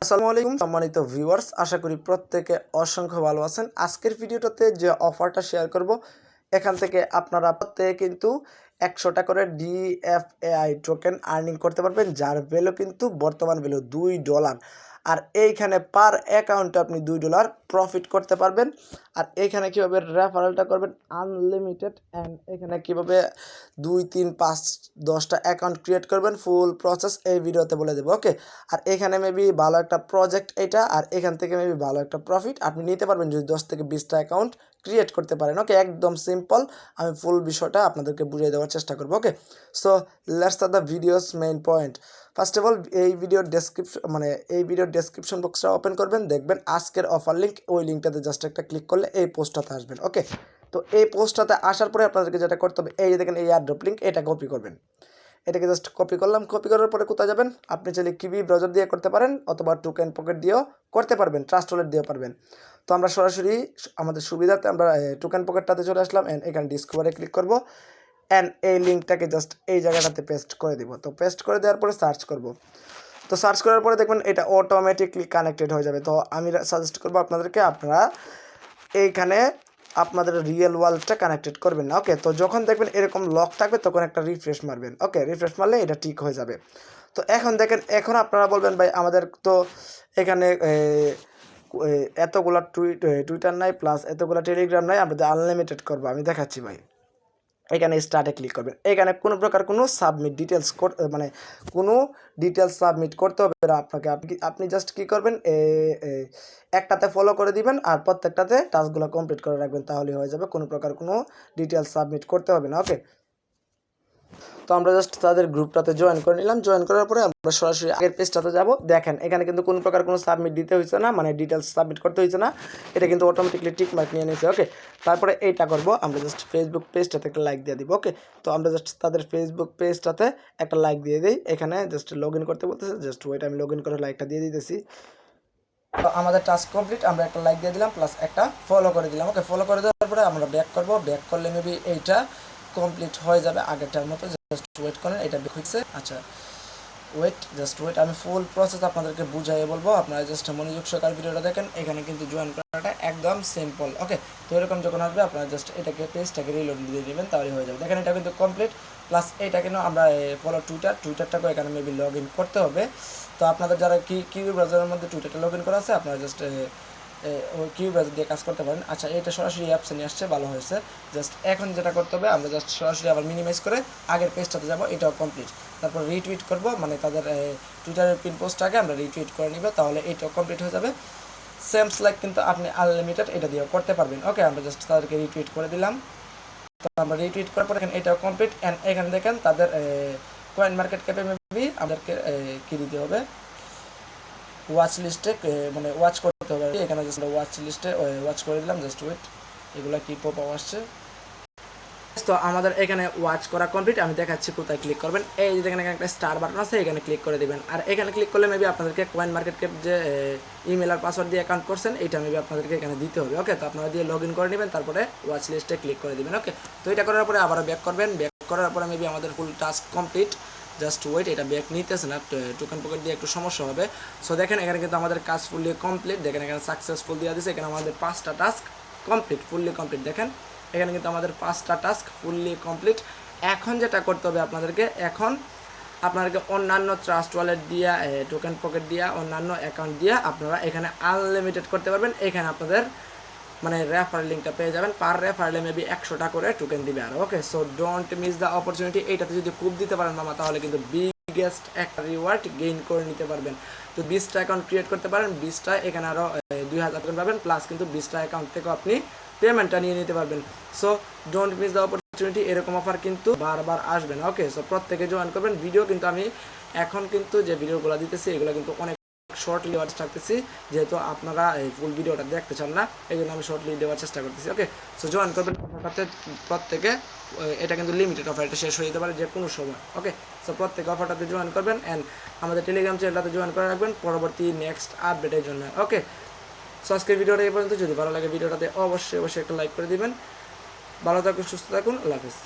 আসসালামু আলাইকুম সম্মানিত ভিউয়ার্স, আশা করি প্রত্যেকে অসংখ্য ভালো আছেন। আজকের ভিডিওটাতে যে অফারটা শেয়ার করব, এখান থেকে আপনারা প্রত্যেকে কিন্তু 100 টাকা করে ডিএফএআই টোকেন আর্নিং করতে পারবেন, যার ভ্যালু কিন্তু বর্তমান ভ্যালু $2। আর এইখানে পার অ্যাকাউন্টে আপনি $2 প্রফিট করতে পারবেন। আর এইখানে কীভাবে রেফারেলটা করবেন আনলিমিটেড, অ্যান্ড এখানে কীভাবে 2, 3, 5, 10টা অ্যাকাউন্ট ক্রিয়েট করবেন, ফুল প্রসেস এই ভিডিওতে বলে দেবো। ওকে, আর এখানে মেবি ভালো একটা প্রজেক্ট এটা, আর এখান থেকে মেবি ভালো একটা প্রফিট আপনি নিতে পারবেন যদি 10 থেকে 20টা অ্যাকাউন্ট ক্রিয়েট করতে পারেন। ওকে, একদম সিম্পল, আমি ফুল বিষয়টা আপনাদেরকে বুঝিয়ে দেওয়ার চেষ্টা করবো। Okay, so let's start the videos main point. First of all এই ভিডিওর ডেসক্রিপশন বক্সটা ওপেন করবেন, দেখবেন আজকের অফার লিঙ্ক, ওই লিঙ্কটাতে জাস্ট একটা ক্লিক করলে এই পোস্টটাতে আসবেন। ওকে, তো এই পোস্টটাতে আসার পরে আপনাদেরকে যেটা করতে হবে, এই যে দেখেন এই এয়ারড্রপ লিঙ্ক, এটা কপি করবেন। এটাকে জাস্ট কপি করলাম। কপি করার পরে কোথায় যাবেন, আপনি চাইলে কিবি ব্রাউজার দিয়ে করতে পারেন, অথবা টোকেন পকেট দিয়েও করতে পারবেন, ট্রাস্ট ওয়ালেট দিয়েও পারবেন। তো আমরা সরাসরি আমাদের সুবিধাতে আমরা টোকেন পকেটটাতে চলে আসলাম, অ্যান্ড এখানে ডিসকভারে ক্লিক করব, অ্যান্ড এই লিঙ্কটাকে জাস্ট এই জায়গাটাতে পেস্ট করে দিব। তো পেস্ট করে দেওয়ার পরে সার্চ করব। তো সার্চ করার পরে দেখবেন এটা অটোমেটিকলি কানেক্টেড হয়ে যাবে। তো আমি সাজেস্ট করবো আপনাদেরকে, আপনারা এইখানে আপনাদের রিয়েল ওয়ালেটটা কানেক্টেড করবেন না। ওকে, তো যখন দেখবেন এরকম লক থাকবে তখন একটা রিফ্রেশ মারবেন। ওকে, রিফ্রেশ মারলে এটা ঠিক হয়ে যাবে। তো এখন দেখেন, এখন আপনারা বলবেন ভাই আমাদের তো এখানে এতগুলা টুইটার নাই, প্লাস এতগুলা টেলিগ্রাম নাই, আমরা আনলিমিটেড করবো। আমি দেখাচ্ছি ভাই। এখানে স্টার্টে ক্লিক করবেন। এখানে কোনো প্রকার কোনো সাবমিট ডিটেলস মানে কোনো ডিটেলস সাবমিট করতে হবে না আপনাকে। আপনি জাস্ট কী করবেন, একটাতে ফলো করে দিবেন আর প্রত্যেকটাতে টাস্কগুলো কমপ্লিট করে রাখবেন, তাহলেই হয়ে যাবে। কোনো প্রকার কোনো ডিটেলস সাবমিট করতে হবে না। ওকে, তো আমরা জাস্ট তাদের গ্রুপটাতে জয়েন করে নিলাম। জয়েন করার পরে আমরা সরাসরি আগের পেজটাতে যাব। দেখেন এখানে কিন্তু কোনো প্রকার কোনো সাবমিট দিতে হয়েছে না, মানে ডিটেলস সাবমিট করতে হয়েছে না, এটা কিন্তু অটোমেটিকলি টিক মার্ক নিয়ে নিয়েছে। ওকে, তারপরে এইটা করব, আমরা জাস্ট ফেসবুক পেজটাতে একটা লাইক দিয়ে দিব। ওকে, তো আমরা জাস্ট তাদের ফেসবুক পেজটাতে একটা লাইক দিয়ে দিই। এখানে জাস্ট লগ ইন করতে বলতেছে, জাস্ট ওয়েট, আমি লগ ইন করে লাইকটা দিয়ে দিতেছি। তো আমাদের টাস্ক কমপ্লিট, আমরা একটা লাইক দিয়ে দিলাম, প্লাস একটা ফলো করে দিলাম। ওকে, ফলো করে দেওয়ার পরে আমরা ব্যাক করব। ব্যাক করলে মেবি এইটা কমপ্লিট হয়ে যাবে আগেরটার মতো। জাস্ট ওয়েট করেন, এটা হচ্ছে। আচ্ছা, জাস্ট ওয়েট, আমি ফুল প্রসেস আপনাদেরকে বুঝাইয়ে বলবো, আপনারা জাস্ট মনোযোগ সহকারে ভিডিওটা দেখেন। এখানে কিন্তু জয়েন করাটা একদম সিম্পল। ওকে, তো এরকম যখন আসবে আপনারা জাস্ট এটাকে পেজটাকে রিলোড দিয়ে দেবেন, তাহলে হয়ে যাবে। দেখেন এটা কিন্তু কমপ্লিট, প্লাস এইটা কিন্তু আমরা ফলো টুইটারটাকে এখানে মেবি লগ ইন করতে হবে। তো আপনাদের যারা কিউ ব্রাউজারের মধ্যে টুইটারটা লগ ইন করা আছে, আপনারা জাস্ট ওই কিউ ব্রাউজার দিয়ে কাজ করতে পারেন। আচ্ছা, এটা সরাসরি অ্যাপসে নিয়ে আসছে, ভালো হয়েছে। জাস্ট এখন যেটা করতে হবে, আমরা জাস্ট সরাসরি আবার মিনিমাইজ করে আগের পেজটাতে যাব, এটাও কমপ্লিট। তারপর রিটুইট করব, মানে তাদের টুইটারের পিন পোস্টটাকে আমরা রিটুইট করে নিব, তাহলে এটাও কমপ্লিট হয়ে যাবে। সেমস লাইক কিন্তু আপনি আনলিমিটেড এটা দিয়েও করতে পারবেন। ওকে, আমরা জাস্ট তাদেরকে রিটুইট করে দিলাম। তো আমরা রিটুইট করার পর এখানে এটাও কমপ্লিট, অ্যান্ড এখানে দেখেন তাদের কয়েন মার্কেট ক্যাপে মেবি আমাদেরকে কী দিতে হবে, ওয়াচ লিস্টে মানে ওয়াচ করতে হবে। এখানে জাস্ট ওয়াচ লিস্টে ওয়াচ করে দিলাম। জাস্ট ওয়েট, এগুলো কি পপ আপ আসছে। তো আমাদের এখানে ওয়াচ করা কমপ্লিট। আমি দেখাচ্ছি কোথায় ক্লিক করবেন। এই যে এখানে একটা স্টার বাটন আছে, এখানে ক্লিক করে দেবেন। আর এখানে ক্লিক করলে মেবি আপনাদেরকে কয়েন মার্কেট ক্যাপ যে ইমেল আর পাসওয়ার্ড দিয়ে অ্যাকাউন্ট করছেন, এইটা মেবি আপনাদেরকে এখানে দিতে হবে। ওকে, তো আপনারা দিয়ে লগ ইন করে নেবেন, তারপরে ওয়াচ লিস্টে ক্লিক করে দেবেন। ওকে, তো এটা করার পরে আবার ব্যাক করবেন। ব্যাক করার পরে মেবি আমাদের ফুল টাস্ক কমপ্লিট। জাস্ট ওয়েট, এটা ব্যাক নিতেছে না, টোকেন পকেট দিয়ে একটু সমস্যা হবে। সো দেখেন এখানে কিন্তু আমাদের কাজ ফুললি কমপ্লিট। দেখেন এখানে সাকসেসফুল দিয়ে দিচ্ছে, এখানে আমাদের 5টা টাস্ক কমপ্লিট, ফুললি কমপ্লিট। দেখেন এখানে কিন্তু আমাদের 5টা টাস্ক ফুললি কমপ্লিট। এখন যেটা করতে হবে আপনাদেরকে, এখন আপনাদেরকে অন্যান্য ট্রাস্ট ওয়ালেট দিয়া, টোকেন পকেট দিয়া, অন্যান্য অ্যাকাউন্ট দিয়া আপনারা এখানে আনলিমিটেড করতে পারবেন। এখানে আপনাদের মানে রেফারেল লিঙ্কটা পেয়ে যাবেন। পার রেফারেলে মেবি 100 টাকা করে টোকেন দিবে আর। Okay, so don't miss the opportunity. এইটাতে যদি খুব দিতে পারেন মামা, তাহলে কিন্তু বিগেস্ট একটা রিওয়ার্ড গেইন করে নিতে পারবেন। তো 20টা অ্যাকাউন্ট ক্রিয়েট করতে পারেন, 20টা এখানে আরও 2000 টোকেন পাবেন, প্লাস কিন্তু 20টা অ্যাকাউন্ট থেকেও আপনি পেমেন্টটা নিয়ে নিতে পারবেন। So don't miss the opportunity, এরকম অফার কিন্তু বারবার আসবে না। ওকে, সো প্রত্যেকে জয়েন করবেন। ভিডিও কিন্তু আমি এখন কিন্তু যে ভিডিওগুলো দিতেছি, এগুলো কিন্তু অনেক শর্টলি দেওয়ার থাকতেছি, যেহেতু আপনারা এই ফুল ভিডিওটা দেখতে চান না, এই জন্য আমি শর্টলি দেওয়ার চেষ্টা করতেছি। ওকে, সো জয়েন করবেন অফারটাতে প্রত্যেকে। এটা কিন্তু লিমিটেড অফার, এটা শেষ হয়ে যেতে পারে যে কোনো সময়। ওকে, সো প্রত্যেকে অফারটাতে জয়েন করবেন, অ্যান্ড আমাদের টেলিগ্রাম চ্যানেলটাতে জয়েন করে রাখবেন পরবর্তী নেক্সট আপডেটের জন্য। ওকে, সো আজকের ভিডিওটা এই পর্যন্ত। যদি ভালো লাগে ভিডিওটাতে অবশ্যই একটা লাইক করে দিবেন। ভালো থাকুন, সুস্থ থাকুন, আল্লাহ হাফিজ।